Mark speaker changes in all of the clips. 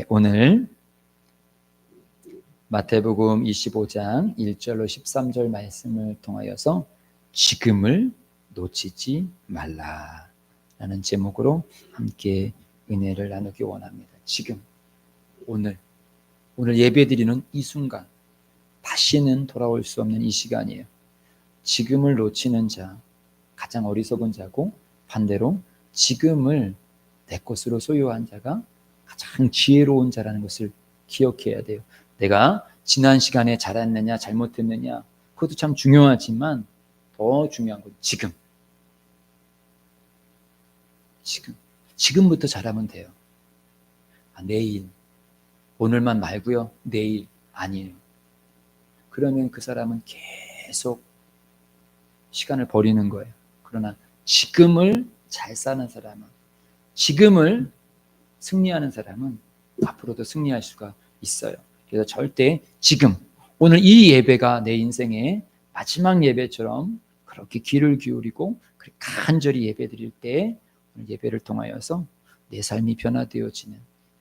Speaker 1: 오늘 마태복음 25장 1절로 13절 말씀을 통하여서 지금을 놓치지 말라라는 제목으로 함께 은혜를 나누기 원합니다. 지금, 오늘 예배드리는 이 순간, 다시는 돌아올 수 없는 이 시간이에요. 지금을 놓치는 자, 가장 어리석은 자고, 반대로 지금을 내 것으로 소유한 자가 가장 지혜로운 자라는 것을 기억해야 돼요. 내가 지난 시간에 잘했느냐 잘못했느냐 그것도 참 중요하지만 더 중요한 건 지금부터 잘하면 돼요. 내일, 오늘만 말고요, 내일 아니에요. 그러면 그 사람은 계속 시간을 버리는 거예요. 그러나 지금을 잘 사는 사람은, 지금을 승리하는 사람은 앞으로도 승리할 수가 있어요. 그래서 절대 지금, 오늘 이 예배가 내 인생의 마지막 예배처럼 그렇게 귀를 기울이고 간절히 예배 드릴 때 예배를 통하여서 내 삶이 변화되어지는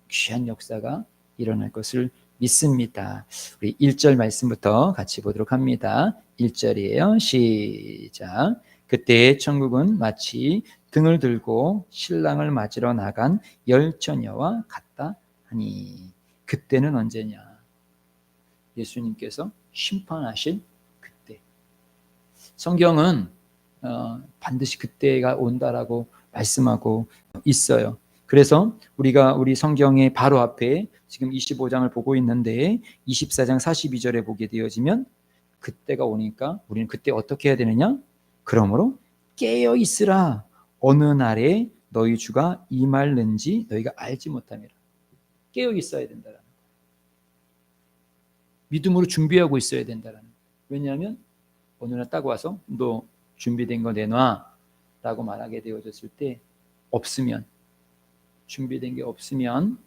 Speaker 1: 귀한 역사가 일어날 것을 믿습니다. 우리 1절 말씀부터 같이 보도록 합니다. 1절이에요. 시작. 그때 천국은 마치 등을 들고 신랑을 맞으러 나간 열 처녀와 같다 하니. 그때는 언제냐? 예수님께서 심판하실 그때. 성경은 반드시 그때가 온다라고 말씀하고 있어요. 그래서 우리가 우리 성경의 바로 앞에 지금 25장을 보고 있는데 24장 42절에 보게 되어지면 그때가 오니까 우리는 그때 어떻게 해야 되느냐? 그러므로 깨어 있으라. 어느 날에 너희 주가 임할는지 너희가 알지 못함이라. 깨어 있어야 된다라는 거예요. 믿음으로 준비하고 있어야 된다라는 거예요. 왜냐하면 어느 날 딱 와서 너 준비된 거 내놔 라고 말하게 되어졌을 때 없으면, 준비된 게 없으면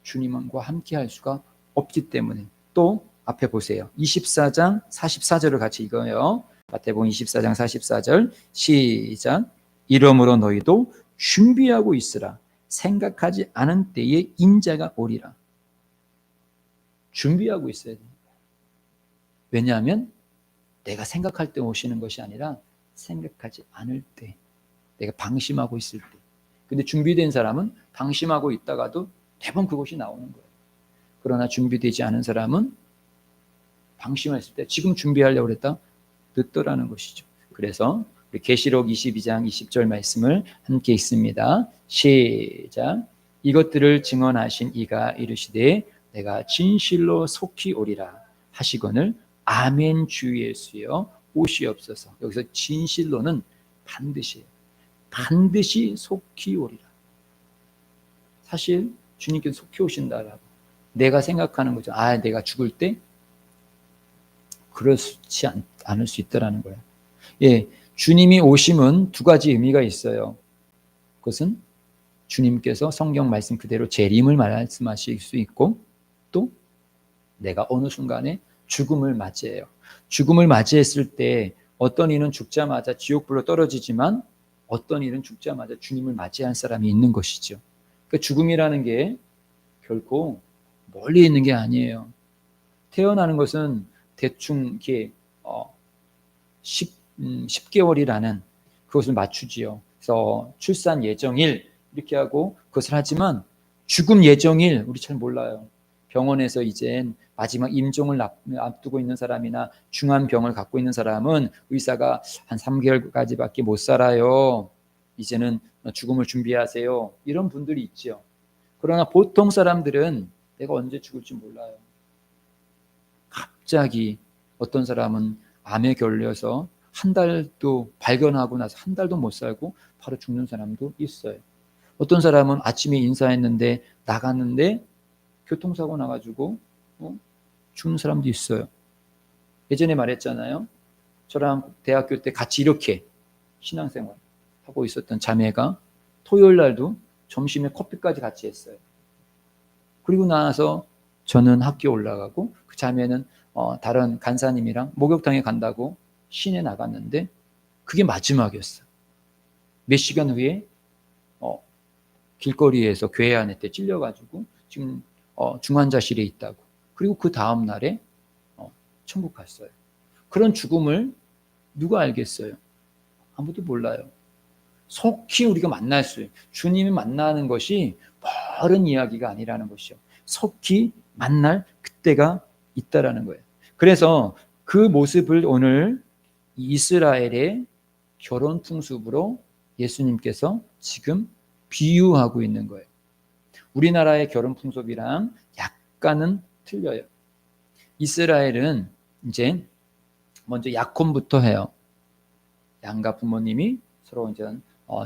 Speaker 1: 주님과 함께 할 수가 없기 때문에. 또 앞에 보세요. 24장 44절을 같이 읽어요. 마태복음 24장 44절 시작. 이러므로 너희도 준비하고 있으라. 생각하지 않은 때에 인자가 오리라. 준비하고 있어야 됩니다. 왜냐하면 내가 생각할 때 오시는 것이 아니라 생각하지 않을 때, 내가 방심하고 있을 때. 근데 준비된 사람은 방심하고 있다가도 대부분 그것이 나오는 거예요. 그러나 준비되지 않은 사람은 방심했을 때 지금 준비하려고 했다 늦더라는 것이죠. 그래서 우리 계시록 22장 20절 말씀을 함께 읽습니다. 시작. 이것들을 증언하신 이가 이르시되 내가 진실로 속히 오리라 하시거늘 아멘 주 예수여 오시옵소서. 여기서 진실로는 반드시 속히 오리라. 사실 주님께서 속히 오신다라고 내가 생각하는 거죠. 내가 죽을 때 그렇지 않을 수 있다라는 거예요. 주님이 오심은 두 가지 의미가 있어요. 그것은 주님께서 성경 말씀 그대로 재림을 말씀하실 수 있고, 또 내가 어느 순간에 죽음을 맞이해요. 죽음을 맞이했을 때 어떤 이는 죽자마자 지옥불로 떨어지지만 어떤 이는 죽자마자 주님을 맞이한 사람이 있는 것이죠. 그러니까 죽음이라는 게 결코 멀리 있는 게 아니에요. 태어나는 것은 대충 이렇게 10개월이라는 그것을 맞추지요. 그래서 출산 예정일 이렇게 하고 그것을 하지만 죽음 예정일 우리 잘 몰라요. 병원에서 이젠 마지막 임종을 앞두고 있는 사람이나 중한 병을 갖고 있는 사람은 의사가 한 3개월까지밖에 못 살아요. 이제는 죽음을 준비하세요. 이런 분들이 있죠. 그러나 보통 사람들은 내가 언제 죽을지 몰라요. 갑자기 어떤 사람은 암에 걸려서 한 달도 발견하고 나서 한 달도 못 살고 바로 죽는 사람도 있어요. 어떤 사람은 아침에 인사했는데 나갔는데 교통사고 나가지고 죽는 사람도 있어요. 예전에 말했잖아요. 저랑 대학교 때 같이 이렇게 신앙생활 하고 있었던 자매가 토요일 날도 점심에 커피까지 같이 했어요. 그리고 나서 저는 학교 올라가고 그 자매는 다른 간사님이랑 목욕탕에 간다고 시내 나갔는데 그게 마지막이었어요. 몇 시간 후에 길거리에서 교회 안에 때 찔려가지고 지금 중환자실에 있다고. 그리고 그 다음 날에 천국 갔어요. 그런 죽음을 누가 알겠어요? 아무도 몰라요. 속히 우리가 만날 수 있어요. 주님이 만나는 것이 멀은 이야기가 아니라는 것이요. 속히 만날 그때가 있다라는 거예요. 그래서 그 모습을 오늘 이스라엘의 결혼 풍습으로 예수님께서 지금 비유하고 있는 거예요. 우리나라의 결혼 풍습이랑 약간은 틀려요. 이스라엘은 이제 먼저 약혼부터 해요. 양가 부모님이 서로 이제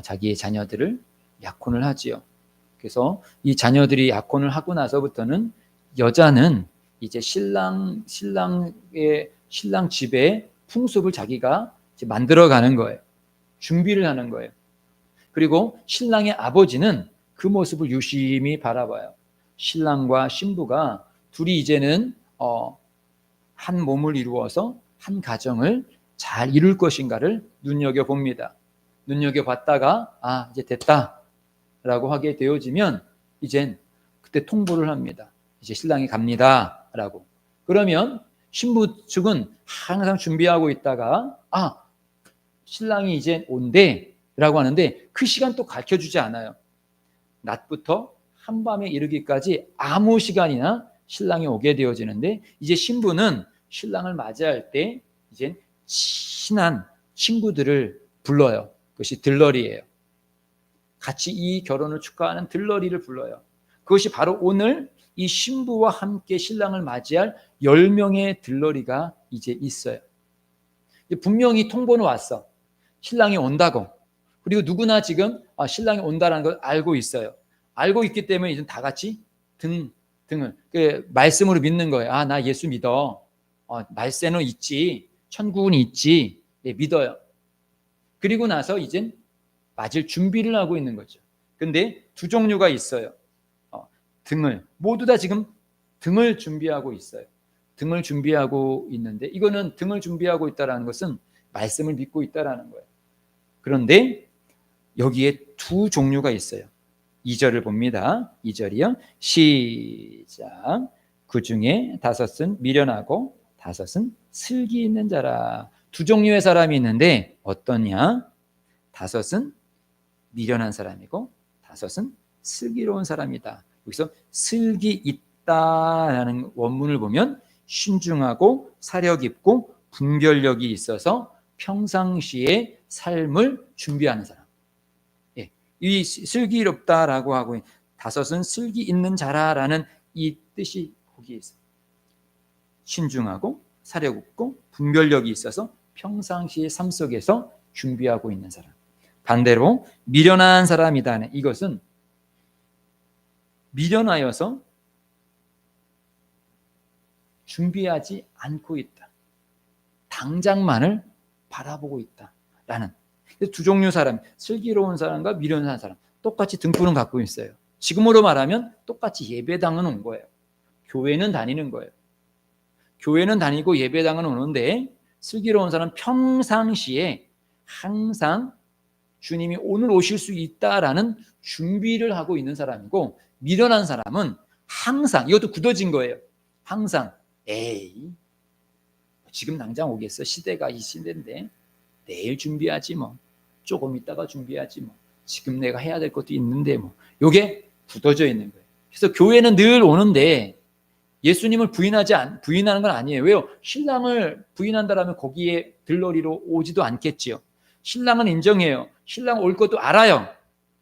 Speaker 1: 자기의 자녀들을 약혼을 하지요. 그래서 이 자녀들이 약혼을 하고 나서부터는 여자는 이제 신랑 집의 풍습을 자기가 이제 만들어가는 거예요. 준비를 하는 거예요. 그리고 신랑의 아버지는 그 모습을 유심히 바라봐요. 신랑과 신부가 둘이 이제는 한 몸을 이루어서 한 가정을 잘 이룰 것인가를 눈여겨봅니다. 눈여겨봤다가 이제 됐다라고 하게 되어지면 이젠 그때 통보를 합니다. 이제 신랑이 갑니다 라고. 그러면 신부 측은 항상 준비하고 있다가 신랑이 이제 온대 라고 하는데 그 시간 또 가르쳐주지 않아요. 낮부터 한밤에 이르기까지 아무 시간이나 신랑이 오게 되어지는데 이제 신부는 신랑을 맞이할 때 이제 친한 친구들을 불러요. 그것이 들러리예요. 같이 이 결혼을 축하하는 들러리를 불러요. 그것이 바로 오늘 이 신부와 함께 신랑을 맞이할 10명의 들러리가 이제 있어요. 분명히 통보는 왔어. 신랑이 온다고. 그리고 누구나 지금 신랑이 온다는 걸 알고 있어요. 알고 있기 때문에 이제 다 같이 등을 말씀으로 믿는 거예요. 나 예수 믿어. 말세는 있지. 천국은 있지. 네, 믿어요. 그리고 나서 이젠 맞을 준비를 하고 있는 거죠. 근데 두 종류가 있어요. 모두 다 지금 등을 준비하고 있어요. 등을 준비하고 있는데 이거는 등을 준비하고 있다는 것은 말씀을 믿고 있다는 거예요. 그런데 여기에 두 종류가 있어요. 2절을 봅니다. 2절이요. 시작. 그 중에 5은 미련하고 5은 슬기 있는 자라. 두 종류의 사람이 있는데 어떠냐? 5은 미련한 사람이고 5은 슬기로운 사람이다. 여기서 슬기 있다라는 원문을 보면 신중하고 사력 있고 분별력이 있어서 평상시에 삶을 준비하는 사람. 이 슬기롭다라고 하고 5은 슬기 있는 자라라는 이 뜻이 거기에 있어요. 신중하고 사력 있고 분별력이 있어서 평상시의 삶 속에서 준비하고 있는 사람. 반대로 미련한 사람이다. 이것은 미련하여서 준비하지 않고 있다. 당장만을 바라보고 있다라는 두 종류 사람, 슬기로운 사람과 미련한 사람 똑같이 등불은 갖고 있어요. 지금으로 말하면 똑같이 예배당은 온 거예요. 교회는 다니는 거예요. 교회는 다니고 예배당은 오는데 슬기로운 사람은 평상시에 항상 주님이 오늘 오실 수 있다라는 준비를 하고 있는 사람이고 미련한 사람은 항상 이것도 굳어진 거예요. 항상 지금 당장 오겠어. 시대가 이 시대인데 내일 준비하지 뭐. 조금 있다가 준비하지 뭐. 지금 내가 해야 될 것도 있는데 뭐. 이게 굳어져 있는 거예요. 그래서 교회는 늘 오는데 예수님을 부인하는 건 아니에요. 왜요? 신랑을 부인한다라면 거기에 들러리로 오지도 않겠지요. 신랑은 인정해요. 신랑 올 것도 알아요.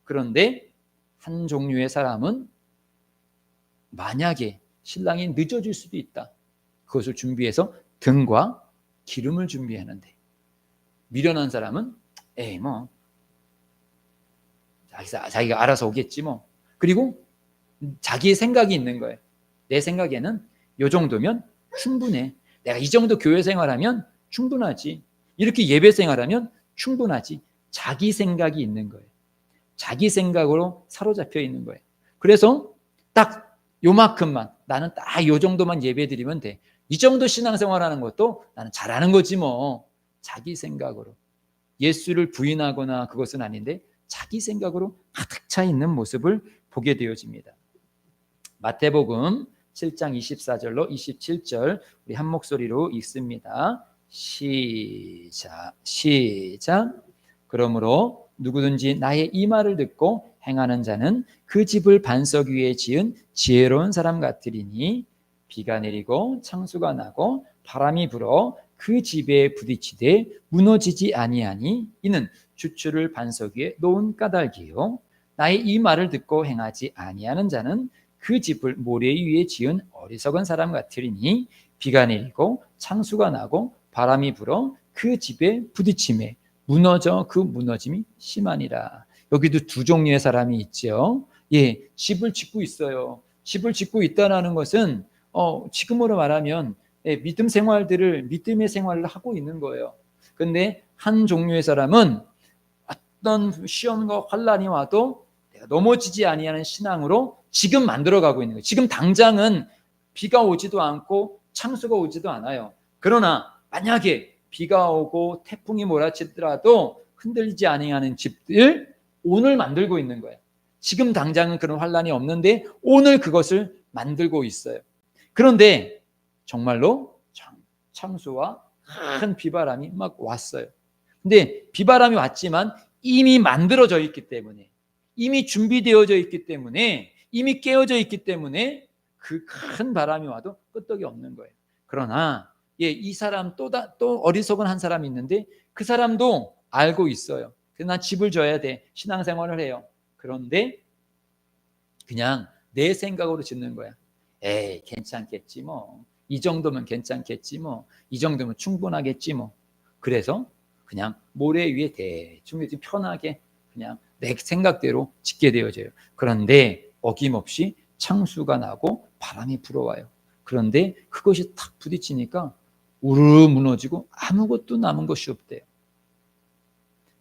Speaker 1: 그런데 한 종류의 사람은 만약에 신랑이 늦어질 수도 있다. 그것을 준비해서 등과 기름을 준비하는데 미련한 사람은 뭐 자기가 알아서 오겠지 뭐. 그리고 자기의 생각이 있는 거예요. 내 생각에는 이 정도면 충분해. 내가 이 정도 교회 생활하면 충분하지. 이렇게 예배 생활하면 충분하지. 자기 생각이 있는 거예요. 자기 생각으로 사로잡혀 있는 거예요. 그래서 딱 요만큼만 나는 딱 요 정도만 예배 드리면 돼. 이 정도 신앙생활하는 것도 나는 잘하는 거지 뭐. 자기 생각으로. 예수를 부인하거나 그것은 아닌데 자기 생각으로 가득 차 있는 모습을 보게 되어집니다. 마태복음 7장 24절로 27절 우리 한 목소리로 읽습니다. 시작. 그러므로 누구든지 나의 이 말을 듣고 행하는 자는 그 집을 반석 위에 지은 지혜로운 사람 같으리니 비가 내리고 창수가 나고 바람이 불어 그 집에 부딪히되 무너지지 아니하니 이는 주추를 반석 위에 놓은 까닭이요 나의 이 말을 듣고 행하지 아니하는 자는 그 집을 모래 위에 지은 어리석은 사람 같으리니 비가 내리고 창수가 나고 바람이 불어 그 집에 부딪힘에 무너져 그 무너짐이 심하니라. 여기도 두 종류의 사람이 있죠. 예, 집을 짓고 있어요. 집을 짓고 있다는 것은 지금으로 말하면 믿음의 생활을 하고 있는 거예요. 그런데 한 종류의 사람은 어떤 시험과 환란이 와도 내가 넘어지지 아니하는 신앙으로 지금 만들어가고 있는 거예요. 지금 당장은 비가 오지도 않고 창수가 오지도 않아요. 그러나 만약에 비가 오고 태풍이 몰아치더라도 흔들리지 아니하는 집들 오늘 만들고 있는 거예요. 지금 당장은 그런 환란이 없는데 오늘 그것을 만들고 있어요. 그런데 정말로 창수와 큰 비바람이 막 왔어요. 근데 비바람이 왔지만 이미 만들어져 있기 때문에, 이미 준비되어져 있기 때문에, 이미 깨어져 있기 때문에 그 큰 바람이 와도 끄떡이 없는 거예요. 그러나 이 사람 또 어리석은 한 사람이 있는데 그 사람도 알고 있어요. 그래서 난 집을 져야 돼. 신앙생활을 해요. 그런데 그냥 내 생각으로 짓는 거야. 에이, 괜찮겠지 뭐. 이 정도면 괜찮겠지 뭐. 이 정도면 충분하겠지 뭐. 그래서 그냥 모래 위에 대충 편하게 그냥 내 생각대로 짓게 되어져요. 그런데 어김없이 창수가 나고 바람이 불어와요. 그런데 그것이 탁 부딪히니까 우르르 무너지고 아무것도 남은 것이 없대요.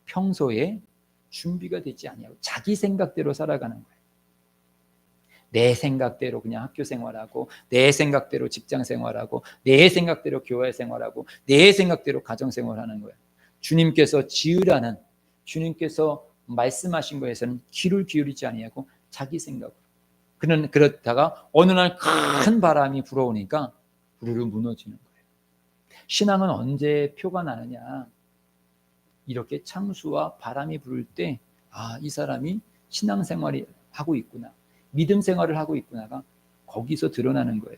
Speaker 1: 평소에 준비가 되지 아니하고 자기 생각대로 살아가는 거예요. 내 생각대로 그냥 학교 생활하고 내 생각대로 직장 생활하고 내 생각대로 교회 생활하고 내 생각대로 가정 생활하는 거예요. 주님께서 지으라는, 주님께서 말씀하신 거에서는 귀를 기울이지 아니하고 자기 생각으로. 그렇다가 어느 날 큰 바람이 불어오니까 우르르 무너지는 거예요. 신앙은 언제 표가 나느냐? 이렇게 창수와 바람이 불을 때, 이 사람이 신앙생활을 하고 있구나, 믿음 생활을 하고 있구나가 거기서 드러나는 거예요.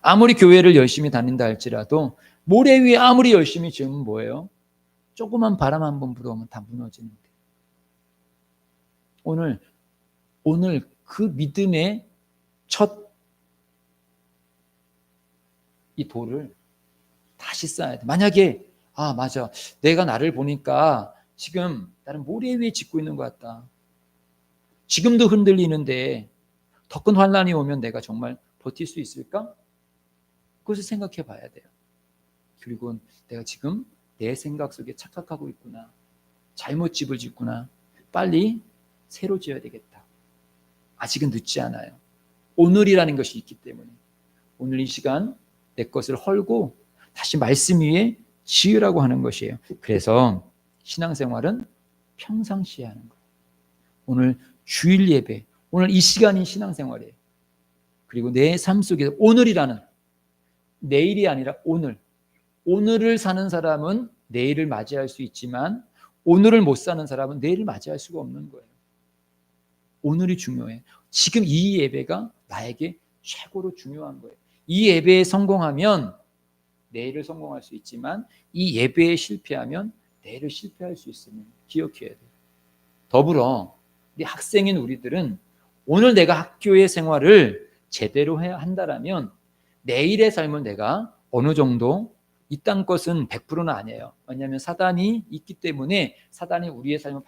Speaker 1: 아무리 교회를 열심히 다닌다 할지라도 모래 위에 아무리 열심히 지으면 뭐예요? 조그만 바람 한 번 불어오면 다 무너지는데. 오늘 그 믿음의 첫 이 돌을 다시 쌓아야 돼. 만약에 맞아, 내가 나를 보니까 지금 나는 모래 위에 짓고 있는 것 같다. 지금도 흔들리는데 더 큰 환란이 오면 내가 정말 버틸 수 있을까? 그것을 생각해 봐야 돼요. 그리고 내가 지금 내 생각 속에 착각하고 있구나, 잘못 집을 짓구나, 빨리 새로 지어야 되겠다. 아직은 늦지 않아요. 오늘이라는 것이 있기 때문에 오늘 이 시간 내 것을 헐고 다시 말씀 위에 지으라고 하는 것이에요. 그래서 신앙생활은 평상시에 하는 거예요. 오늘 주일 예배, 오늘 이 시간이 신앙생활이에요. 그리고 내 삶 속에서 오늘이라는, 내일이 아니라 오늘을 사는 사람은 내일을 맞이할 수 있지만 오늘을 못 사는 사람은 내일을 맞이할 수가 없는 거예요. 오늘이 중요해. 지금 이 예배가 나에게 최고로 중요한 거예요. 이 예배에 성공하면 내일을 성공할 수 있지만 이 예배에 실패하면 내일을 실패할 수 있음을 기억해야 돼요. 더불어 학생인 우리들은 오늘 내가 학교의 생활을 제대로 해야 한다라면 내일의 삶을 내가 어느 정도, 이 땅 것은 100%는 아니에요. 왜냐하면 사단이 있기 때문에, 사단이 우리의 삶을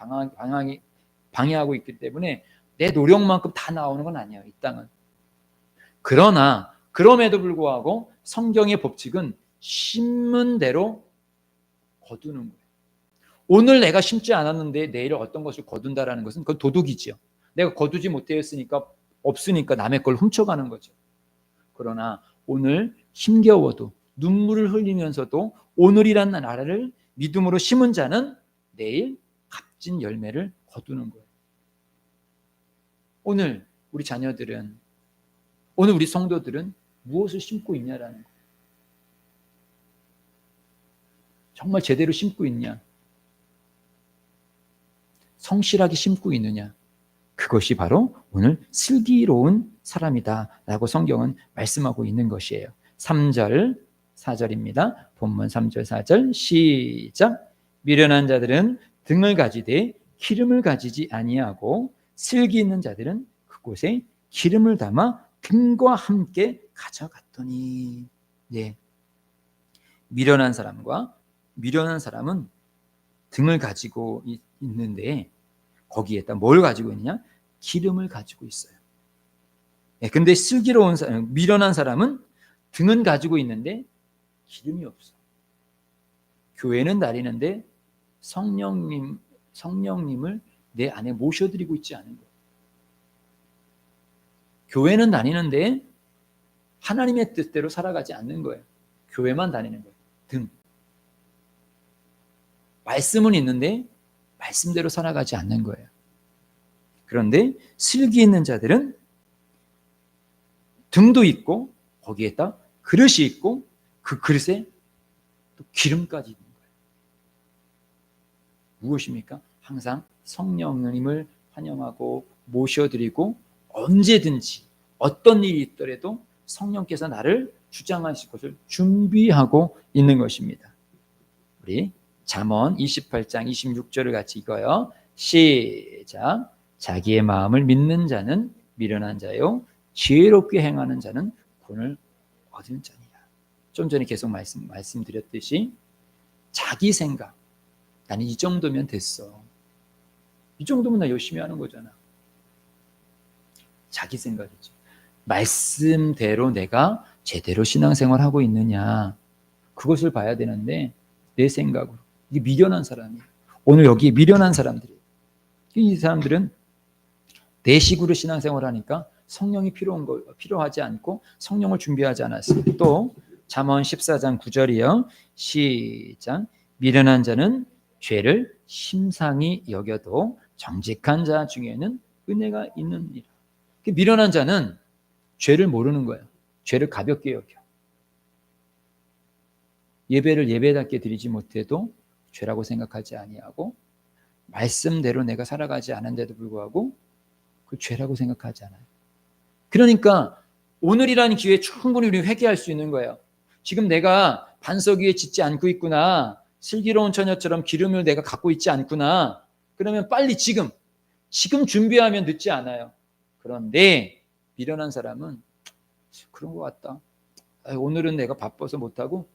Speaker 1: 방해하고 있기 때문에 내 노력만큼 다 나오는 건 아니에요, 이 땅은. 그러나 그럼에도 불구하고 성경의 법칙은 심은 대로 거두는 거예요. 오늘 내가 심지 않았는데 내일 어떤 것을 거둔다라는 것은 그건 도둑이죠. 내가 거두지 못했으니까, 없으니까 남의 걸 훔쳐가는 거죠. 그러나 오늘 힘겨워도 눈물을 흘리면서도 오늘이라는 나라를 믿음으로 심은 자는 내일 값진 열매를 거두는 거예요. 오늘 우리 자녀들은 오늘 우리 성도들은 무엇을 심고 있냐라는 거. 정말 제대로 심고 있냐? 성실하게 심고 있느냐? 그것이 바로 오늘 슬기로운 사람이다라고 성경은 말씀하고 있는 것이에요. 3절, 4절입니다. 본문 3절, 4절 시작. 미련한 자들은 등을 가지되 기름을 가지지 아니하고 슬기 있는 자들은 그곳에 기름을 담아 등과 함께 가져갔더니. 네. 미련한 사람은 등을 가지고 있는데 거기에다 뭘 가지고 있냐? 기름을 가지고 있어요. 근데 슬기로운 사람, 미련한 사람은 등은 가지고 있는데 기름이 없어. 교회는 다니는데 성령님을 내 안에 모셔드리고 있지 않은 거예요. 교회는 다니는데 하나님의 뜻대로 살아가지 않는 거예요. 교회만 다니는 거예요. 등. 말씀은 있는데 말씀대로 살아가지 않는 거예요. 그런데 슬기 있는 자들은 등도 있고 거기에다 그릇이 있고 그 그릇에 또 기름까지 있는 거예요. 무엇입니까? 항상 성령님을 환영하고 모셔드리고 언제든지 어떤 일이 있더라도 성령께서 나를 주장하실 것을 준비하고 있는 것입니다. 우리 잠언 28장 26절을 같이 읽어요. 시작. 자기의 마음을 믿는 자는 미련한 자요 지혜롭게 행하는 자는 구원을 얻은 자니라. 좀 전에 계속 말씀드렸듯이 자기 생각, 나는 이 정도면 됐어. 이 정도면 나 열심히 하는 거잖아. 자기 생각이죠. 말씀대로 내가 제대로 신앙생활하고 있느냐, 그것을 봐야 되는데 내 생각으로. 이게 미련한 사람이에요. 오늘 여기 미련한 사람들이에요. 이 사람들은 내 식으로 신앙생활하니까 성령이 필요하지 않고 성령을 준비하지 않았어요. 또 잠언 14장 9절이요. 시작. 미련한 자는 죄를 심상히 여겨도 정직한 자 중에는 은혜가 있느니라. 미련한 자는 죄를 모르는 거예요. 죄를 가볍게 여겨. 예배를 예배답게 드리지 못해도 죄라고 생각하지 아니하고 말씀대로 내가 살아가지 않은데도 불구하고 그 죄라고 생각하지 않아요. 그러니까 오늘이라는 기회에 충분히 우리 회개할 수 있는 거예요. 지금 내가 반석 위에 짓지 않고 있구나. 슬기로운 처녀처럼 기름을 내가 갖고 있지 않구나. 그러면 빨리 지금 준비하면 늦지 않아요. 그런데 미련한 사람은 그런 것 같다. 오늘은 내가 바빠서 못하고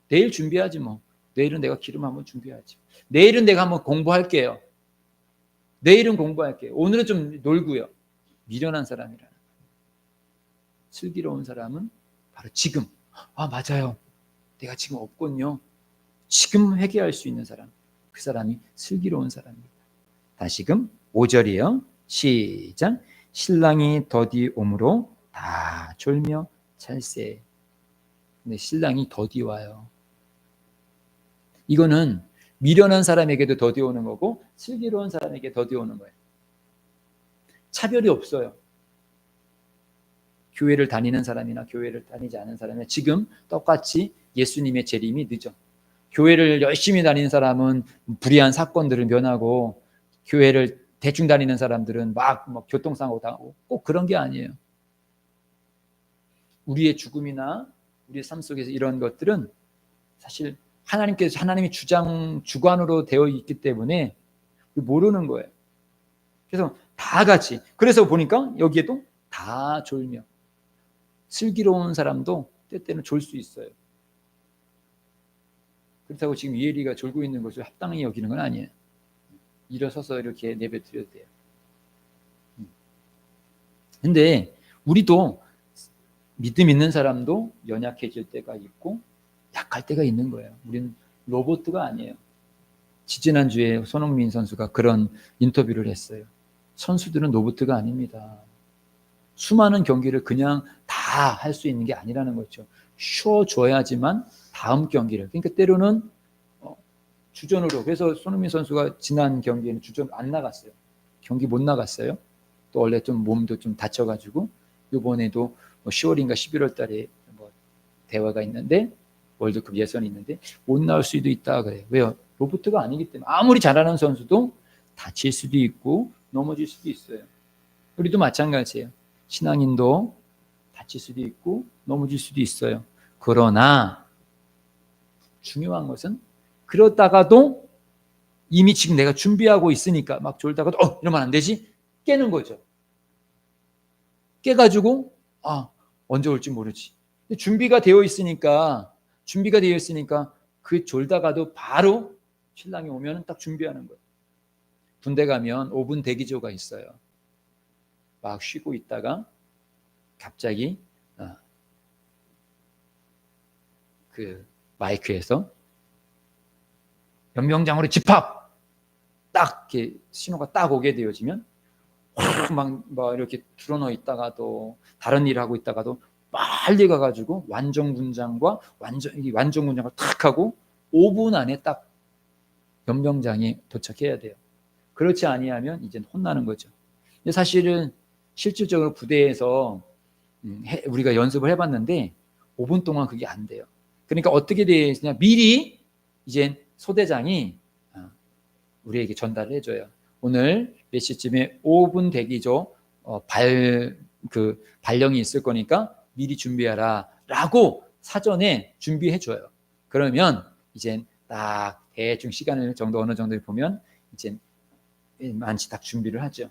Speaker 1: 내일 준비하지 뭐. 내일은 내가 기름 한번 준비하지. 내일은 내가 한번 공부할게요. 내일은 공부할게요. 오늘은 좀 놀고요. 미련한 사람이라는. 슬기로운 사람은 바로 지금. 맞아요. 내가 지금 없군요. 지금 회개할 수 있는 사람. 그 사람이 슬기로운 사람입니다. 다시금 5절이요. 시작. 신랑이 더디옴으로 다 졸며 찰세. 근데 신랑이 더디 와요. 이거는 미련한 사람에게도 더디 오는 거고 슬기로운 사람에게 더디 오는 거예요. 차별이 없어요. 교회를 다니는 사람이나 교회를 다니지 않은 사람이 지금 똑같이 예수님의 재림이 늦어. 교회를 열심히 다니는 사람은 불의한 사건들을 면하고 교회를 대충 다니는 사람들은 막 교통사고 당하고 꼭 그런 게 아니에요. 우리의 죽음이나 우리의 삶 속에서 이런 것들은 사실 하나님의 주관으로 되어 있기 때문에 모르는 거예요. 그래서 다 같이. 그래서 보니까 여기에도 다 졸며. 슬기로운 사람도 때때는 졸 수 있어요. 그렇다고 지금 이혜리가 졸고 있는 것을 합당히 여기는 건 아니에요. 일어서서 이렇게 예배 드려도 돼요. 근데 우리도 믿음 있는 사람도 연약해질 때가 있고 약할 때가 있는 거예요. 우리는 로봇가 아니에요. 지지난주에 손흥민 선수가 그런 인터뷰를 했어요. 선수들은 로봇가 아닙니다. 수많은 경기를 그냥 다 할 수 있는 게 아니라는 거죠. 쉬어줘야지만 다음 경기를. 그러니까 때로는 주전으로. 그래서 손흥민 선수가 지난 경기에는 주전 안 나갔어요. 경기 못 나갔어요. 또 원래 좀 몸도 좀 다쳐가지고 이번에도 뭐 10월인가 11월 달에 뭐 대화가 있는데 월드컵 예선이 있는데 못 나올 수도 있다 그래요. 왜요? 로봇가 아니기 때문에. 아무리 잘하는 선수도 다칠 수도 있고 넘어질 수도 있어요. 우리도 마찬가지예요. 신앙인도 다칠 수도 있고 넘어질 수도 있어요. 그러나 중요한 것은 그러다가도 이미 지금 내가 준비하고 있으니까 막 졸다가도 이러면 안 되지? 깨는 거죠. 깨가지고 언제 올지 모르지. 준비가 되어 있으니까 그 졸다가도 바로 신랑이 오면 딱 준비하는 거예요. 군대 가면 5분 대기조가 있어요. 막 쉬고 있다가 갑자기 그 마이크에서 연명장으로 집합! 딱 이렇게 신호가 딱 오게 되어지면 막 이렇게 드러누워 있다가도 다른 일을 하고 있다가도 빨리 가가지고 완전군장을 탁 하고 5분 안에 딱 연병장에 도착해야 돼요. 그렇지 아니하면 이제 혼나는 거죠. 근데 사실은 실질적으로 부대에서 우리가 연습을 해봤는데 5분 동안 그게 안 돼요. 그러니까 어떻게 되냐, 미리 이제 소대장이 우리에게 전달을 해줘요. 오늘 몇 시쯤에 5분 대기조 발령이 있을 거니까 미리 준비하라 라고 사전에 준비해줘요. 그러면 이제 딱 대충 시간을 정도 어느 정도 보면 이제 웬만치 딱 준비를 하죠.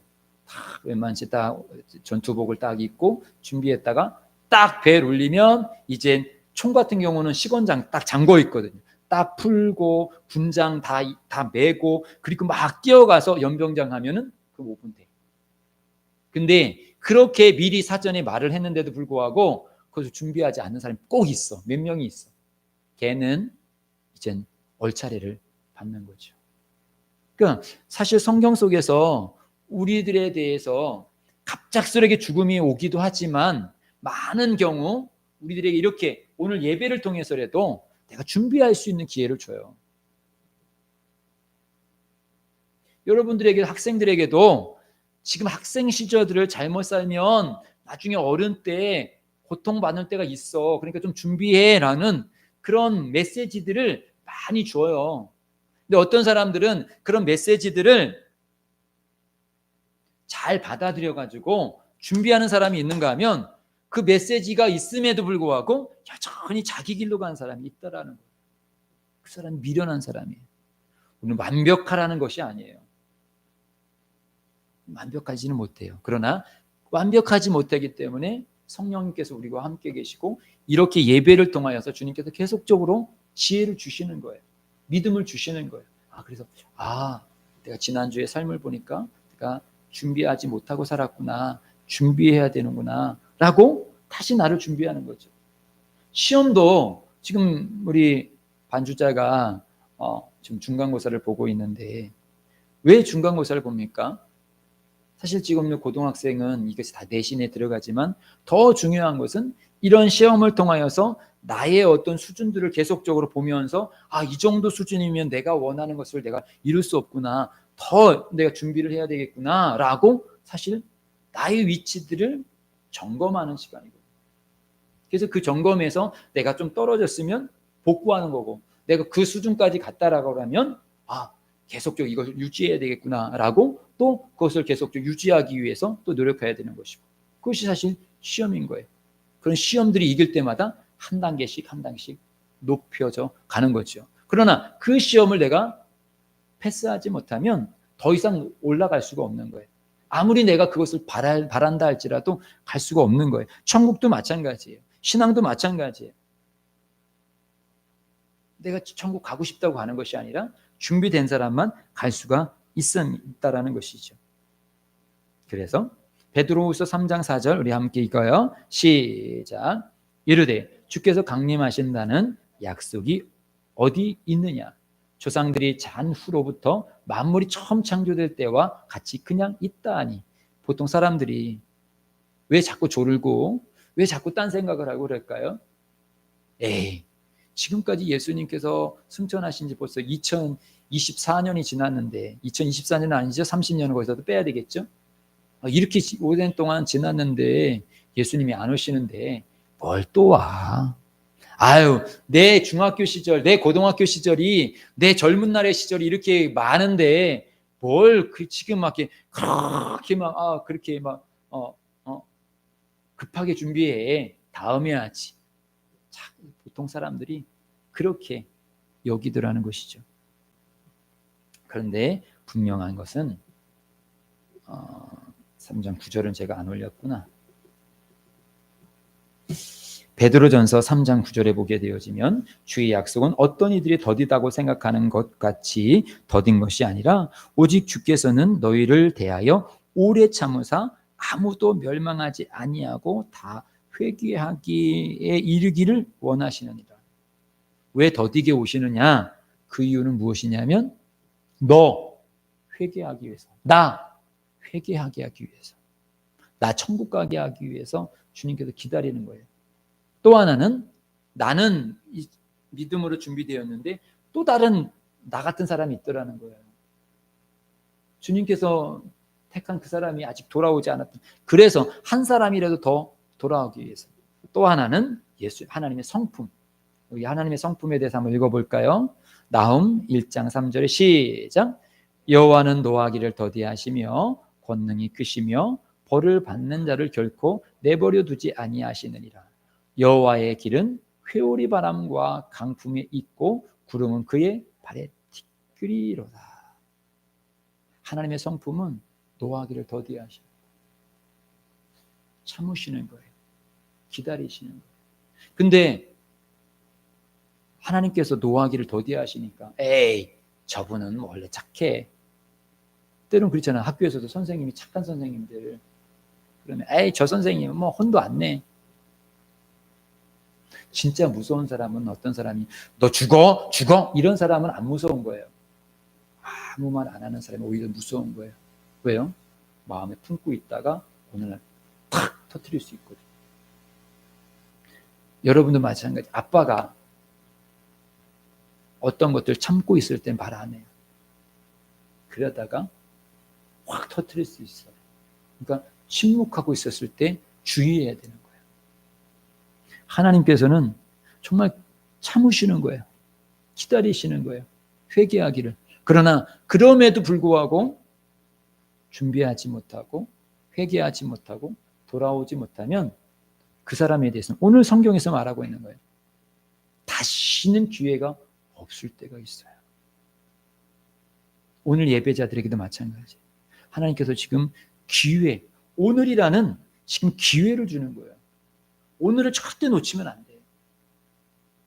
Speaker 1: 웬만치 딱 전투복을 딱 입고 준비했다가 딱 배에 올리면 이제 총 같은 경우는 시건장 딱 잠궈 있거든요. 딱 풀고 군장 다 메고 그리고 막 뛰어가서 연병장 하면은 그럼 5분 돼. 근데 그렇게 미리 사전에 말을 했는데도 불구하고 그것을 준비하지 않는 사람이 꼭 있어. 몇 명이 있어. 걔는 이젠 얼차례를 받는 거죠. 그러니까 사실 성경 속에서 우리들에 대해서 갑작스럽게 죽음이 오기도 하지만 많은 경우 우리들에게 이렇게 오늘 예배를 통해서라도 내가 준비할 수 있는 기회를 줘요. 여러분들에게, 학생들에게도 지금 학생 시절들을 잘못 살면 나중에 어른 때 고통받을 때가 있어. 그러니까 좀 준비해라는 그런 메시지들을 많이 줘요. 근데 어떤 사람들은 그런 메시지들을 잘 받아들여가지고 준비하는 사람이 있는가 하면 그 메시지가 있음에도 불구하고 여전히 자기 길로 가는 사람이 있다라는 거예요. 그 사람이 미련한 사람이에요. 우리는 완벽하라는 것이 아니에요. 완벽하지는 못해요. 그러나 완벽하지 못하기 때문에 성령님께서 우리와 함께 계시고 이렇게 예배를 통하여서 주님께서 계속적으로 지혜를 주시는 거예요. 믿음을 주시는 거예요. 그래서 내가 지난주에 삶을 보니까 내가 준비하지 못하고 살았구나. 준비해야 되는구나. 라고 다시 나를 준비하는 거죠. 시험도 지금 우리 반주자가 지금 중간고사를 보고 있는데 왜 중간고사를 봅니까? 사실 지금 고등학생은 이것이 다 내신에 들어가지만 더 중요한 것은 이런 시험을 통하여서 나의 어떤 수준들을 계속적으로 보면서 이 정도 수준이면 내가 원하는 것을 내가 이룰 수 없구나. 더 내가 준비를 해야 되겠구나 라고 사실 나의 위치들을 점검하는 시간이거든요. 그래서 그 점검에서 내가 좀 떨어졌으면 복구하는 거고 내가 그 수준까지 갔다라고 하면 계속적으로 이것을 유지해야 되겠구나라고 또 그것을 계속적으로 유지하기 위해서 또 노력해야 되는 것이고 그것이 사실 시험인 거예요. 그런 시험들이 이길 때마다 한 단계씩 높여져 가는 거죠. 그러나 그 시험을 내가 패스하지 못하면 더 이상 올라갈 수가 없는 거예요. 아무리 내가 그것을 바란다 할지라도 갈 수가 없는 거예요. 천국도 마찬가지예요. 신앙도 마찬가지예요. 내가 천국 가고 싶다고 하는 것이 아니라 준비된 사람만 갈 수가 있다라는 것이죠. 그래서 베드로후서 3장 4절 우리 함께 읽어요. 시작. 이르되 주께서 강림하신다는 약속이 어디 있느냐? 조상들이 잔 후로부터 만물이 처음 창조될 때와 같이 그냥 있다 하니. 보통 사람들이 왜 자꾸 졸고 왜 자꾸 딴 생각을 하고 그럴까요? 지금까지 예수님께서 승천하신 지 벌써 2024년이 지났는데 2024년은 아니죠. 30년은 거기서도 빼야 되겠죠. 이렇게 오랜 동안 지났는데 예수님이 안 오시는데 뭘 또 와? 아유, 내 중학교 시절, 내 고등학교 시절이, 내 젊은 날의 시절이 이렇게 많은데 뭘 지금 막 이렇게 그렇게 막 그렇게 막 급하게 준비해. 다음에 하지. 참, 보통 사람들이 그렇게 여기더라는 것이죠. 그런데 분명한 것은 3장 9절은 제가 안 올렸구나. 베드로전서 3장 9절에 보게 되어지면 주의 약속은 어떤 이들이 더디다고 생각하는 것 같이 더딘 것이 아니라 오직 주께서는 너희를 대하여 오래 참으사 아무도 멸망하지 아니하고 다 회개하기에 이르기를 원하시느니라. 왜 더디게 오시느냐? 그 이유는 무엇이냐면 너 회개하기 위해서, 나 회개하게 하기 위해서, 나 천국 가게 하기 위해서 주님께서 기다리는 거예요. 또 하나는 나는 믿음으로 준비되었는데 또 다른 나 같은 사람이 있더라는 거예요. 주님께서 택한 그 사람이 아직 돌아오지 않았던, 그래서 한 사람이라도 더 돌아오기 위해서. 또 하나는 하나님의 성품. 여기 하나님의 성품에 대해서 한번 읽어볼까요? 나훔 1장 3절에 시작. 여호와는 노하기를 더디하시며 권능이 크시며 벌을 받는 자를 결코 내버려 두지 아니하시느니라. 여호와의 길은 회오리 바람과 강풍에 있고 구름은 그의 발에 티끌이로다. 하나님의 성품은 노하기를 더디하시고 참으시는 거예요. 기다리시는 거예요. 근데 하나님께서 노하기를 더디하시니까 에이, 저분은 원래 착해. 때론 그렇잖아요. 학교에서도 선생님이 착한 선생님들 그러면 에이, 저 선생님은 뭐 혼도 안 내. 진짜 무서운 사람은 어떤 사람이 너 죽어 이런 사람은 안 무서운 거예요. 아무 말 안 하는 사람이 오히려 무서운 거예요. 왜요? 마음에 품고 있다가 오늘날 탁 터뜨릴 수 있거든요. 여러분도 마찬가지. 아빠가 어떤 것들 참고 있을 땐 말 안 해요. 그러다가 확 터뜨릴 수 있어요. 그러니까 침묵하고 있었을 때 주의해야 되는 거예요. 하나님께서는 정말 참으시는 거예요. 기다리시는 거예요. 회개하기를. 그러나 그럼에도 불구하고 준비하지 못하고 회개하지 못하고 돌아오지 못하면 그 사람에 대해서는 오늘 성경에서 말하고 있는 거예요. 다시는 기회가 없을 때가 있어요. 오늘 예배자들에게도 마찬가지예요. 하나님께서 지금 기회, 오늘이라는 지금 기회를 주는 거예요. 오늘을 절대 놓치면 안 돼요.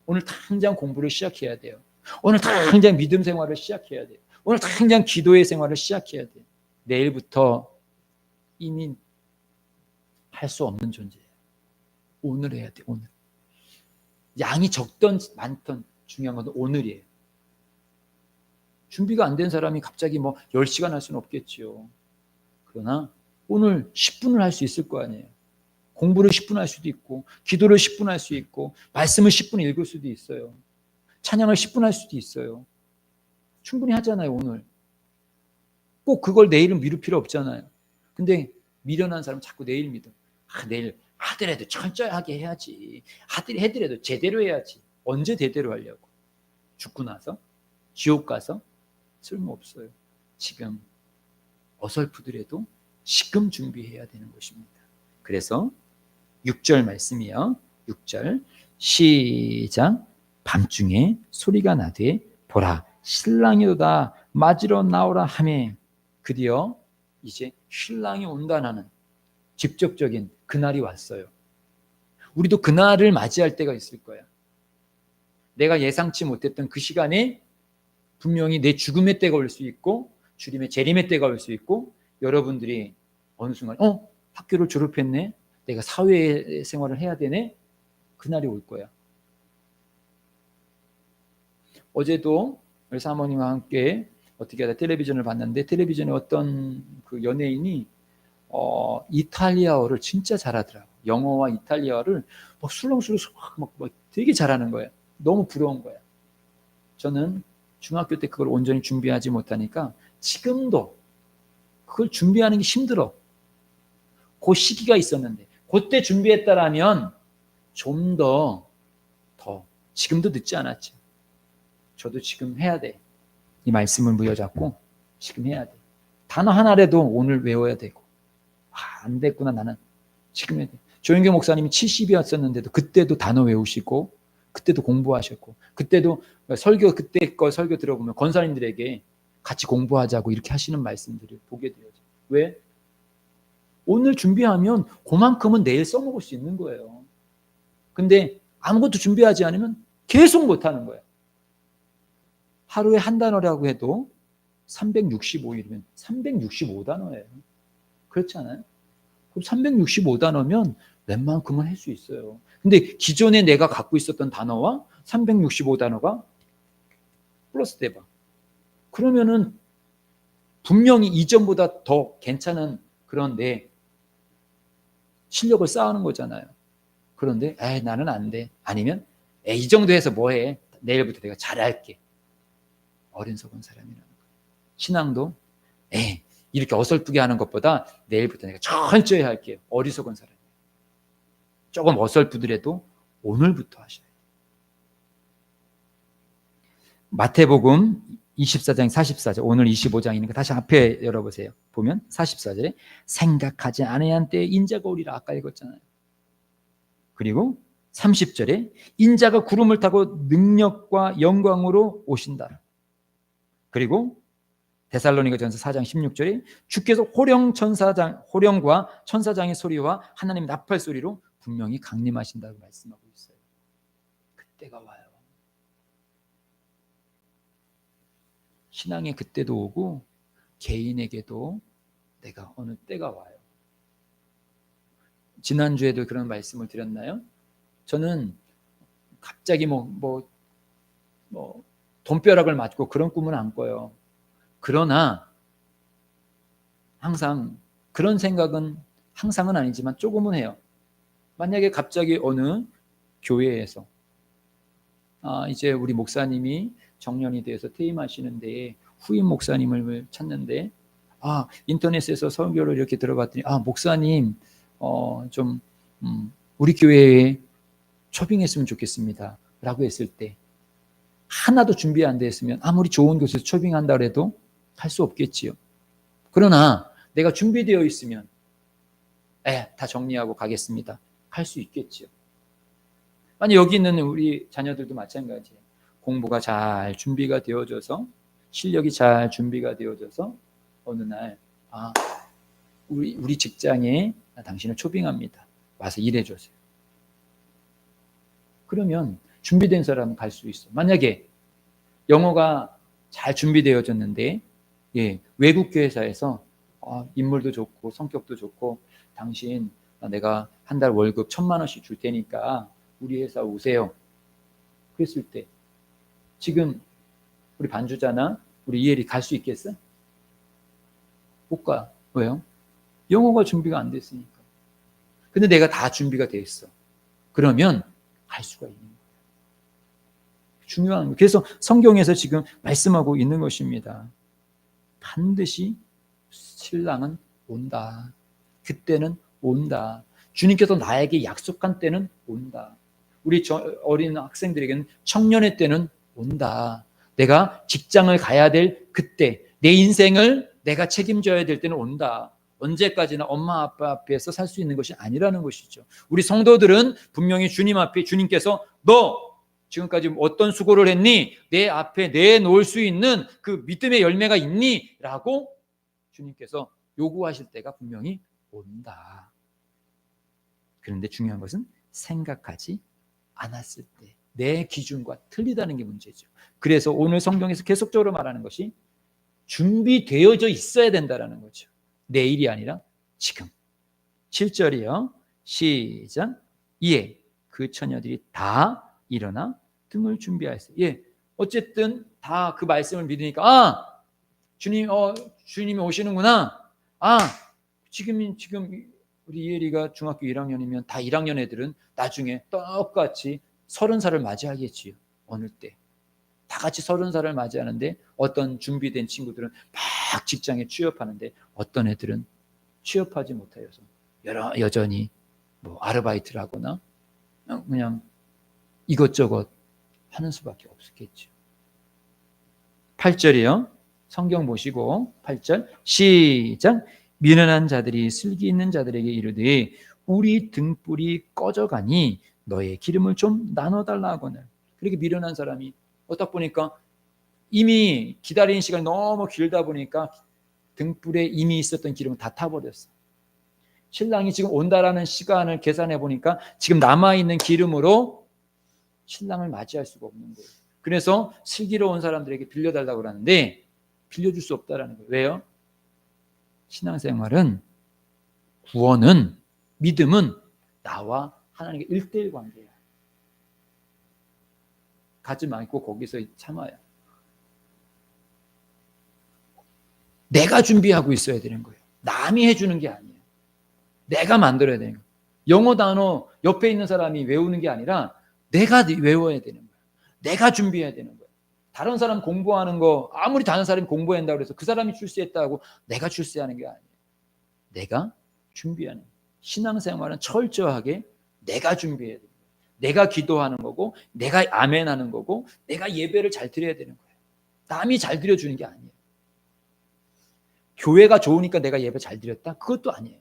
Speaker 1: 오늘 당장 공부를 시작해야 돼요. 오늘 당장 믿음 생활을 시작해야 돼요. 오늘 당장 기도의 생활을 시작해야 돼요. 내일부터 이미 할 수 없는 존재예요. 오늘 해야 돼요. 오늘. 양이 적던 많던 중요한 건 오늘이에요. 준비가 안 된 사람이 갑자기 뭐 10시간 할 수는 없겠지요. 그러나 오늘 10분을 할 수 있을 거 아니에요. 공부를 10분 할 수도 있고 기도를 10분 할 수 있고 말씀을 10분 읽을 수도 있어요. 찬양을 10분 할 수도 있어요. 충분히 하잖아요. 오늘. 꼭 그걸 내일은 미룰 필요 없잖아요. 근데 미련한 사람은 자꾸 내일 믿어. 내일 하더라도 철저하게 해야지. 하더라도 제대로 해야지. 언제 제대로 하려고. 죽고 나서 지옥 가서 쓸모없어요. 지금 어설프더라도 지금 준비해야 되는 것입니다. 그래서 6절 말씀이요. 6절 시작. 밤중에 소리가 나되 보라 신랑이 오다 맞으러 나오라 하매 드디어 이제 신랑이 온다는 직접적인 그날이 왔어요. 우리도 그날을 맞이할 때가 있을 거야. 내가 예상치 못했던 그 시간에 분명히 내 죽음의 때가 올 수 있고 주님의 재림의 때가 올 수 있고 여러분들이 어느 순간 학교를 졸업했네. 내가 사회생활을 해야 되네. 그날이 올 거야. 어제도 우리 사모님과 함께 어떻게 하다 텔레비전을 봤는데 텔레비전에 어떤 그 연예인이 이탈리아어를 진짜 잘하더라고. 영어와 이탈리아어를 막 술렁술렁 막 되게 잘하는 거예요. 너무 부러운 거야. 저는 중학교 때 그걸 온전히 준비하지 못하니까 지금도 그걸 준비하는 게 힘들어. 그 시기가 있었는데 그때 준비했다라면 좀 더 지금도 늦지 않았죠. 저도 지금 해야 돼. 이 말씀을 무여잡고 지금 해야 돼. 단어 하나라도 오늘 외워야 되고. 안 됐구나 나는. 지금 해야 돼. 조영교 목사님이 70이었었는데도 그때도 단어 외우시고 그때도 공부하셨고 그때도 설교 그때 거 설교 들어보면 권사님들에게 같이 공부하자고 이렇게 하시는 말씀들을 보게 되어요. 왜? 오늘 준비하면 그만큼은 내일 써먹을 수 있는 거예요. 근데 아무것도 준비하지 않으면 계속 못하는 거예요. 하루에 한 단어라고 해도 365일이면 365단어예요. 그렇지 않아요? 그럼 365단어면 웬만큼은 할 수 있어요. 근데 기존에 내가 갖고 있었던 단어와 365단어가 플러스 돼봐. 그러면은 분명히 이전보다 더 괜찮은 그런 내 실력을 쌓는 거잖아요. 그런데 나는 안 돼. 아니면 이 정도 해서 뭐 해. 내일부터 내가 잘할게. 어린석은 사람이라는 거예요. 신앙도 이렇게 어설프게 하는 것보다 내일부터 내가 천천히 할게요. 어리석은 사람. 조금 어설프더라도 오늘부터 하셔야 돼요. 마태복음 24장 44절, 오늘 25장이니까 다시 앞에 열어보세요. 보면 44절에 생각하지 아니한 때에 인자가 오리라 아까 읽었잖아요. 그리고 30절에 인자가 구름을 타고 능력과 영광으로 오신다. 그리고 데살로니가전서 4장 16절에 주께서 호령과 천사장의 소리와 하나님의 나팔 소리로 분명히 강림하신다고 말씀하고 있어요. 그때가 와요. 신앙의 그때도 오고 개인에게도 내가 어느 때가 와요. 지난주에도 그런 말씀을 드렸나요? 저는 갑자기 돈벼락을 맞고 그런 꿈은 안 꿔요. 그러나 항상 그런 생각은 항상은 아니지만 조금은 해요. 만약에 갑자기 어느 교회에서 이제 우리 목사님이 정년이 돼서 퇴임하시는데 후임 목사님을 찾는데 인터넷에서 설교를 이렇게 들어봤더니 목사님 좀 우리 교회에 초빙했으면 좋겠습니다 라고 했을 때 하나도 준비 안 됐으면 아무리 좋은 곳에서 초빙한다 해도 할 수 없겠지요. 그러나 내가 준비되어 있으면 다 정리하고 가겠습니다 할 수 있겠지요. 아니 여기 있는 우리 자녀들도 마찬가지예요. 공부가 잘 준비가 되어져서 실력이 잘 준비가 되어져서 어느 날 우리 직장에 당신을 초빙합니다. 와서 일해줘서요. 그러면 준비된 사람은 갈 수 있어. 만약에 영어가 잘 준비되어졌는데 외국 회사에서 인물도 좋고 성격도 좋고 당신 내가 한 달 월급 1,000만 원씩 줄 테니까 우리 회사 오세요. 그랬을 때 지금 우리 반주자나 우리 이혜리 갈 수 있겠어? 못 가. 왜요? 영어가 준비가 안 됐으니까. 근데 내가 다 준비가 돼 있어. 그러면 갈 수가 있는 거예요. 중요한 거예요. 그래서 성경에서 지금 말씀하고 있는 것입니다. 반드시 신랑은 온다. 그때는 온다. 주님께서 나에게 약속한 때는 온다. 우리 어린 학생들에게는 청년의 때는 온다. 내가 직장을 가야 될 그때, 내 인생을 내가 책임져야 될 때는 온다. 언제까지나 엄마 아빠 앞에서 살 수 있는 것이 아니라는 것이죠. 우리 성도들은 분명히 주님 앞에 주님께서 너 지금까지 어떤 수고를 했니? 내 앞에 내놓을 수 있는 그 믿음의 열매가 있니? 라고 주님께서 요구하실 때가 분명히 온다. 그런데 중요한 것은 생각하지 않았을 때 내 기준과 틀리다는 게 문제죠. 그래서 오늘 성경에서 계속적으로 말하는 것이 준비되어져 있어야 된다는 거죠. 내일이 아니라 지금. 7절이요. 시작. 이에 그 처녀들이 다 일어나 등을 준비하였어요. 어쨌든 다 그 말씀을 믿으니까 주님이 오시는구나. 지금 우리 이혜리가 중학교 1학년이면 다 1학년 애들은 나중에 똑같이 30살을 맞이하겠지요. 어느 때. 다 같이 30살을 맞이하는데 어떤 준비된 친구들은 막 직장에 취업하는데 어떤 애들은 취업하지 못하여서 여전히 뭐 아르바이트를 하거나 그냥 이것저것 하는 수밖에 없었겠죠. 8절이요. 성경 보시고 8절 시작. 미련한 자들이 슬기 있는 자들에게 이르되 우리 등불이 꺼져가니 너의 기름을 좀 나눠달라 하거늘. 그렇게 미련한 사람이 어떻다 보니까 이미 기다리는 시간이 너무 길다 보니까 등불에 이미 있었던 기름은 다 타버렸어. 신랑이 지금 온다라는 시간을 계산해 보니까 지금 남아있는 기름으로 신랑을 맞이할 수가 없는 거예요. 그래서 슬기로운 사람들에게 빌려달라고 그러는데 빌려줄 수 없다라는 거예요. 왜요? 신앙생활은, 구원은, 믿음은 나와 하나님의 1대1 관계야. 가지 말고 거기서 참아야. 내가 준비하고 있어야 되는 거예요. 남이 해주는 게 아니에요. 내가 만들어야 되는 거예요. 영어 단어 옆에 있는 사람이 외우는 게 아니라 내가 외워야 되는 거예요. 내가 준비해야 되는 거예요. 다른 사람 공부하는 거 아무리 다른 사람이 공부한다고 해서 그 사람이 출세했다고 내가 출세하는 게 아니에요. 내가 준비하는 거예요. 신앙생활은 철저하게 내가 준비해야 돼요. 내가 기도하는 거고 내가 아멘하는 거고 내가 예배를 잘 드려야 되는 거예요. 남이 잘 드려주는 게 아니에요. 교회가 좋으니까 내가 예배 잘 드렸다? 그것도 아니에요.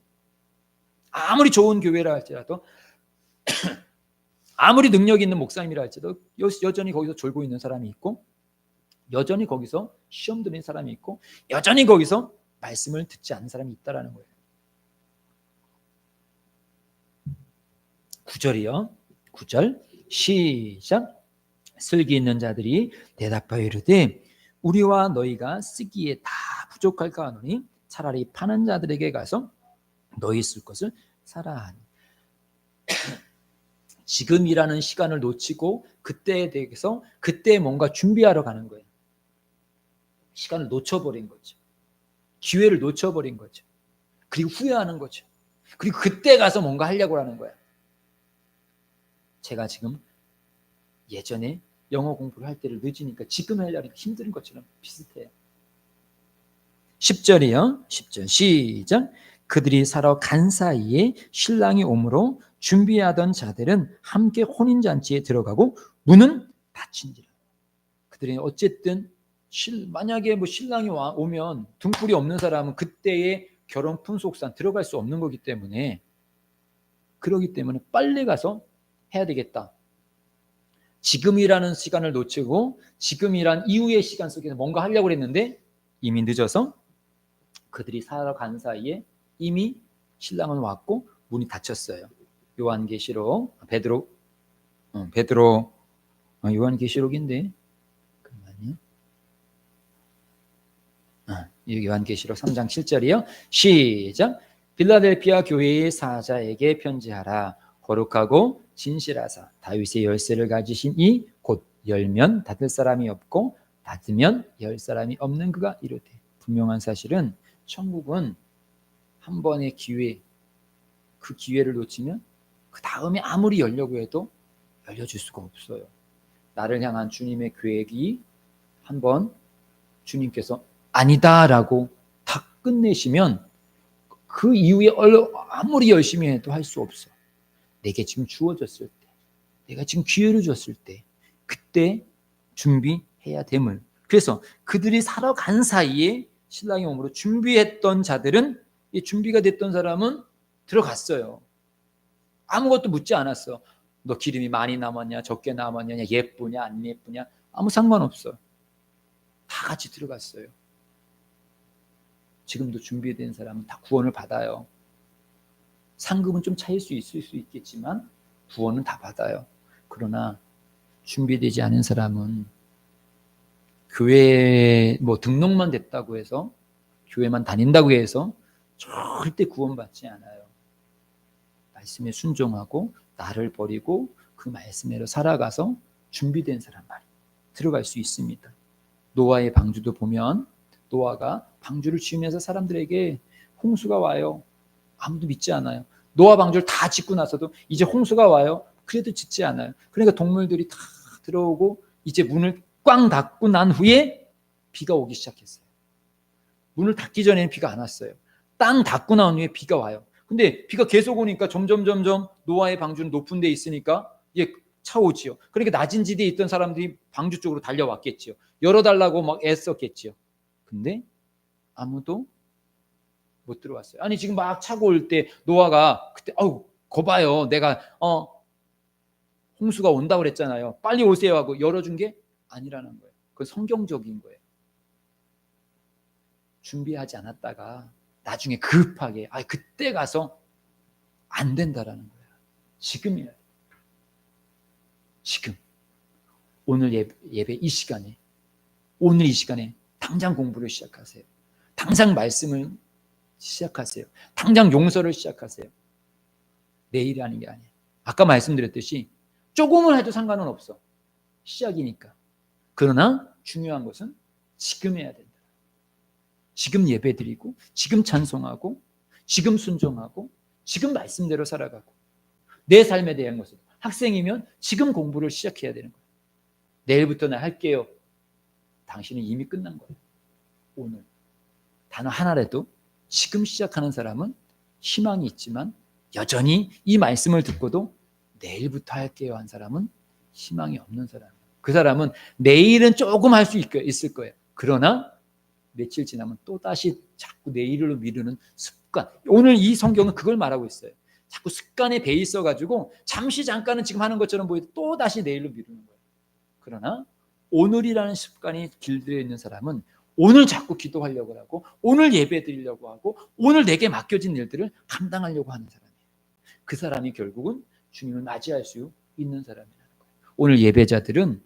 Speaker 1: 아무리 좋은 교회라 할지라도 아무리 능력 있는 목사님이라 할지라도 여전히 거기서 졸고 있는 사람이 있고 여전히 거기서 시험 드는 사람이 있고 여전히 거기서 말씀을 듣지 않는 사람이 있다라는 거예요. 9절이요. 9절 시작. 슬기 있는 자들이 대답하여 이르되 우리와 너희가 쓰기에 다 부족할까 하노니 차라리 파는 자들에게 가서 너희 쓸 것을 사라 하니. 지금이라는 시간을 놓치고 그때에 대해서 그때 뭔가 준비하러 가는 거예요. 시간을 놓쳐버린 거죠. 기회를 놓쳐버린 거죠. 그리고 후회하는 거죠. 그리고 그때 가서 뭔가 하려고 하는 거예요. 제가 지금 예전에 영어 공부를 할 때를 늦으니까 지금 하려니까 힘든 것처럼 비슷해요. 10절이요. 10절 시작. 그들이 살아 간 사이에 신랑이 오므로 준비하던 자들은 함께 혼인잔치에 들어가고 문은 닫힌지라. 그들이 어쨌든 만약에 뭐 신랑이 오면 등불이 없는 사람은 그때의 결혼 풍속상 들어갈 수 없는 거기 때문에 그러기 때문에 빨리 가서 해야 되겠다. 지금이라는 시간을 놓치고 지금이란 이후의 시간 속에서 뭔가 하려고 했는데 이미 늦어서 그들이 살아간 사이에 이미 신랑은 왔고 문이 닫혔어요. 요한계시록 요한계시록인데 잠깐만요. 요한계시록 3장 7절이요. 시작. 빌라델피아 교회의 사자에게 편지하라. 거룩하고 진실하사 다윗의 열쇠를 가지신 이 곧 열면 닫을 사람이 없고 닫으면 열 사람이 없는 그가 이르되. 분명한 사실은 천국은 한 번의 기회, 그 기회를 놓치면 그 다음에 아무리 열려고 해도 열려줄 수가 없어요. 나를 향한 주님의 계획이 한번 주님께서 아니다라고 다 끝내시면 그 이후에 아무리 열심히 해도 할 수 없어. 내게 지금 주어졌을 때, 내가 지금 기회를 줬을 때 그때 준비해야 됨을. 그래서 그들이 살아간 사이에 신랑이 오므로 준비했던 자들은, 이 준비가 됐던 사람은 들어갔어요. 아무것도 묻지 않았어. 너 기름이 많이 남았냐 적게 남았냐 예쁘냐 안 예쁘냐 아무 상관없어. 다 같이 들어갔어요. 지금도 준비된 사람은 다 구원을 받아요. 상급은 좀 차일 수 있을 수 있겠지만 구원은 다 받아요. 그러나 준비되지 않은 사람은 교회에 등록만 됐다고 해서, 교회만 다닌다고 해서 절대 구원받지 않아요. 말씀에 순종하고 나를 버리고 그 말씀대로 살아가서 준비된 사람만 들어갈 수 있습니다. 노아의 방주도 보면 노아가 방주를 지으면서 사람들에게 홍수가 와요. 아무도 믿지 않아요. 노아 방주를 다 짓고 나서도 이제 홍수가 와요. 그래도 짓지 않아요. 그러니까 동물들이 다 들어오고 이제 문을 꽝 닫고 난 후에 비가 오기 시작했어요. 문을 닫기 전에는 비가 안 왔어요. 땅 닫고 나온 후에 비가 와요. 근데 비가 계속 오니까 점점 노아의 방주는 높은 데 있으니까 이게 차오지요. 그러니까 낮은 지대에 있던 사람들이 방주 쪽으로 달려왔겠지요. 열어달라고 막 애썼겠지요. 근데 아무도 못 들어왔어요. 아니 지금 막 차고 올 때 노아가 그때 거 봐요. 내가 홍수가 온다고 그랬잖아요. 빨리 오세요 하고 열어준 게 아니라는 거예요. 그건 성경적인 거예요. 준비하지 않았다가 나중에 급하게 그때 가서 안 된다라는 거예요. 지금이야. 지금 오늘 예배 이 시간에 오늘 이 시간에 당장 공부를 시작하세요. 당장 말씀을 시작하세요. 당장 용서를 시작하세요. 내일이 아닌 게 아니에요. 아까 말씀드렸듯이 조금은 해도 상관은 없어. 시작이니까. 그러나 중요한 것은 지금 해야 된다. 지금 예배드리고 지금 찬송하고 지금 순종하고 지금 말씀대로 살아가고 내 삶에 대한 것을 학생이면 지금 공부를 시작해야 되는 거예요. 내일부터 나 할게요. 당신은 이미 끝난 거예요. 오늘 단어 하나라도 지금 시작하는 사람은 희망이 있지만 여전히 이 말씀을 듣고도 내일부터 할게요 한 사람은 희망이 없는 사람이에요. 그 사람은 내일은 조금 할 수 있을 거예요. 그러나 며칠 지나면 또다시 자꾸 내일로 미루는 습관. 오늘 이 성경은 그걸 말하고 있어요. 자꾸 습관에 배 있어가지고 잠시 잠깐은 지금 하는 것처럼 보여도 또다시 내일로 미루는 거예요. 그러나 오늘이라는 습관이 길들여 있는 사람은 오늘 자꾸 기도하려고 하고 오늘 예배 드리려고 하고 오늘 내게 맡겨진 일들을 감당하려고 하는 사람이에요. 그 사람이 결국은 주님을 맞이할 수 있는 사람이라는 거예요. 오늘 예배자들은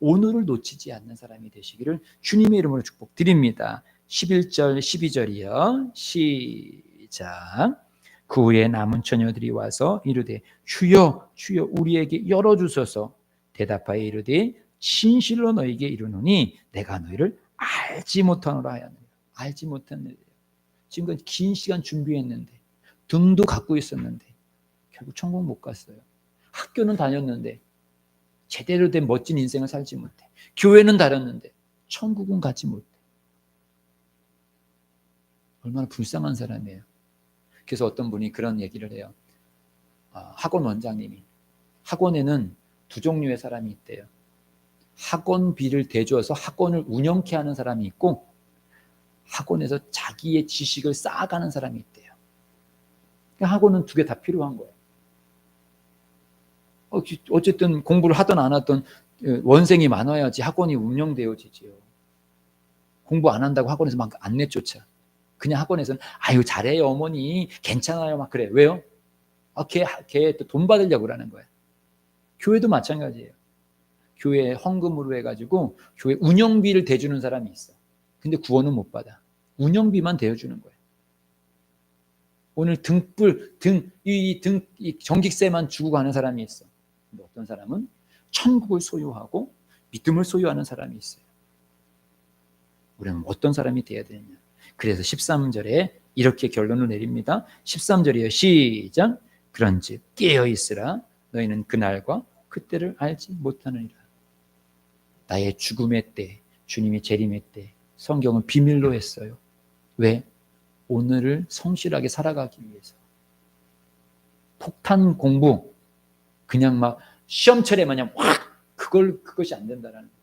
Speaker 1: 오늘을 놓치지 않는 사람이 되시기를 주님의 이름으로 축복드립니다. 11절 12절이요. 시작. 그 후에 남은 처녀들이 와서 이르되 주여 주여 우리에게 열어주소서. 대답하여 이르되 진실로 너희에게 이르노니 내가 너희를 알지 못하노라 하였느니라. 알지 못한 일이에요. 지금까지 긴 시간 준비했는데 등도 갖고 있었는데 결국 천국 못 갔어요. 학교는 다녔는데 제대로 된 멋진 인생을 살지 못해. 교회는 다녔는데 천국은 가지 못해. 얼마나 불쌍한 사람이에요. 그래서 어떤 분이 그런 얘기를 해요. 학원 원장님이 학원에는 두 종류의 사람이 있대요. 학원비를 대줘서 학원을 운영케 하는 사람이 있고 학원에서 자기의 지식을 쌓아가는 사람이 있대요. 학원은 두 개 다 필요한 거예요. 어쨌든 공부를 하든 안 하든 원생이 많아야지 학원이 운영되어지지요. 공부 안 한다고 학원에서 막 안 내쫓아. 그냥 학원에서는 아유 잘해요 어머니 괜찮아요 막 그래. 왜요? 걔 또 돈 받으려고 그러는 거예요. 교회도 마찬가지예요. 교회 헌금으로 해가지고 교회 운영비를 대주는 사람이 있어. 근데 구원은 못 받아. 운영비만 대어주는 거예요. 오늘 이 전기세만 주고 가는 사람이 있어. 근데 어떤 사람은 천국을 소유하고 믿음을 소유하는 사람이 있어요. 우리는 어떤 사람이 되어야 되느냐. 그래서 13절에 이렇게 결론을 내립니다. 13절이에요. 시작. 그런즉 깨어있으라. 너희는 그날과 그때를 알지 못하느니라. 나의 죽음의 때, 주님이 재림의 때 성경은 비밀로 했어요. 왜? 오늘을 성실하게 살아가기 위해서. 폭탄 공부 그냥 막 시험철에 마냥 확 그것이 안 된다라는 거예요.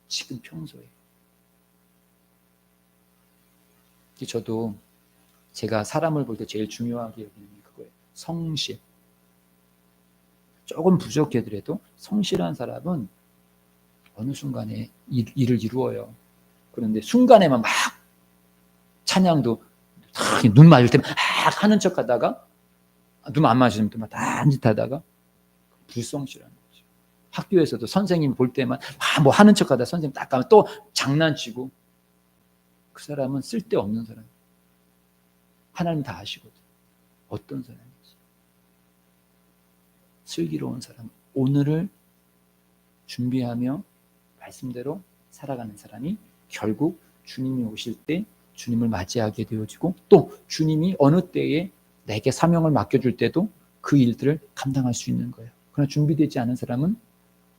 Speaker 1: 지금 평소에. 저도 제가 사람을 볼 때 제일 중요하게 여기는 게 그거예요. 성실. 조금 부족하더라도 성실한 사람은 어느 순간에 일을 이루어요. 그런데 순간에만 막 찬양도 눈 맞을 때 막 하는 척 하다가 눈 안 맞으면 또 막 딴짓 하다가 불성실한 거죠. 학교에서도 선생님 볼 때만 뭐 하는 척 하다가 선생님 딱 가면 또 장난치고 그 사람은 쓸데없는 사람이에요. 하나님 다 아시거든. 어떤 사람인지. 슬기로운 사람. 오늘을 준비하며 말씀대로 살아가는 사람이 결국 주님이 오실 때 주님을 맞이하게 되어지고 또 주님이 어느 때에 내게 사명을 맡겨줄 때도 그 일들을 감당할 수 있는 거예요. 그러나 준비되지 않은 사람은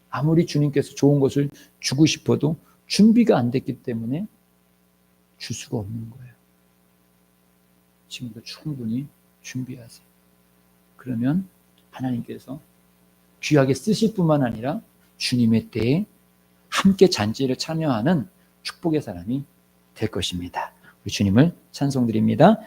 Speaker 1: 아무리 주님께서 좋은 것을 주고 싶어도 준비가 안 됐기 때문에 줄 수가 없는 거예요. 지금도 충분히 준비하세요. 그러면 하나님께서 귀하게 쓰실 뿐만 아니라 주님의 때에 함께 잔치를 참여하는 축복의 사람이 될 것입니다. 우리 주님을 찬송드립니다.